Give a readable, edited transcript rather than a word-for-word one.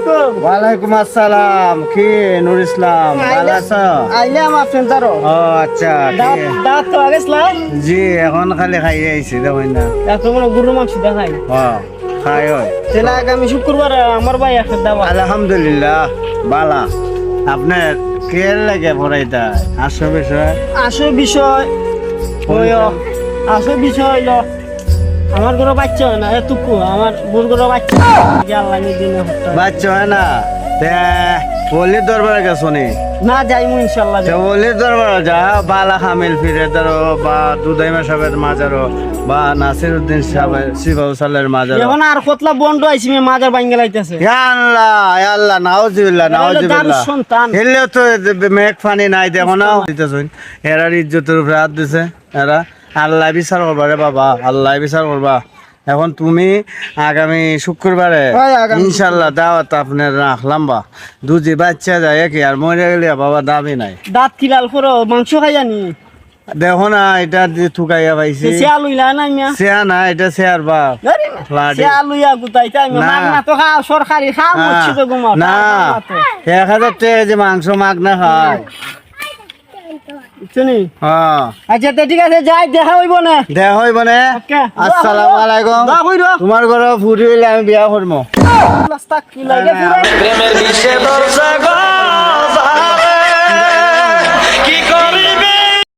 আলাইকুম। ওয়ালাইকুম আসসালাম। কি নুর ইসলাম, ভালো আছো? আইলাম আপনার দ্বারো। ও আচ্ছা, দাঁত তো আগেছিলাম। জি এখন খালি খাই আইছি দেখুন না। এখন মনে গরু মাংস দেখাই। খাই হয়। তাহলে আগামী শুক্রবার আমার ভাই একটা দাওয়াত। আলহামদুলিল্লাহ বালা। আপনার কে লাগে পড়াইতা? আসো বিষয় আসল বিষয় আসল বিষয় হইলো আমার কোনো বাচ্চা হয় না এতটুকু আমার বোর কোনো বাচ্চা আল্লাহ দিনে বাচ্চা হয় না। বলির দরবারে গেছো নি? না যাইমু ইনশাল্লাহ। বলির দরবারে যা বালা হামিল ফিরে ধরো বা দুদাইমা সাহেবের মাজারো বা নাসির উদ্দিন সাহেবের শিবাউসালের মাজারো। এখন আর কতলা বন্ধ আইছি মাজার বাইঙ্গা লাইতেছে। আল্লাহ নাউজুবিল্লাহ নাউজুবিল্লাহ। সন্তান হেলেও তো মেঘ পানি নাই দেখো না দিতেছুন। এরার ইজ্জতের উপরে হাত দিছে এরা। আল্লাহ বিচার করবা রে বাবা, আল্লাহ বিচার করবা। এখন তুমি আগামী শুক্রবারে ইনশাল্লাহ দাওয়াত আপনার রাখলাম বা দুজি বাচ্চা যায় কি আর মরে গেলে বাবা দাবি নাই। দাঁত কিলাল করো মাংস খাইয়ানি দেখো না এটা থুকাইয়া পাইছি। সেয়া লইলা না মিয়া। সেয়া না এটা শেয়ার বা সেয়া লইয়া গুতাইতে আমি মাগনা তো খাও সরকারি খাও মুচ্ছি তো ঘুমাও না 1000 টাকা যে মাংস মাগনা খায়। শুনি হ্যাঁ আচ্ছা তো ঠিক আছে যাই দেখা হইব না। দেখা হইব না। আসসালামু আলাইকুম। তোমার ঘরে ফুরি হইলে আমি বিয়া করবো। প্রেমের বিষে দর্শক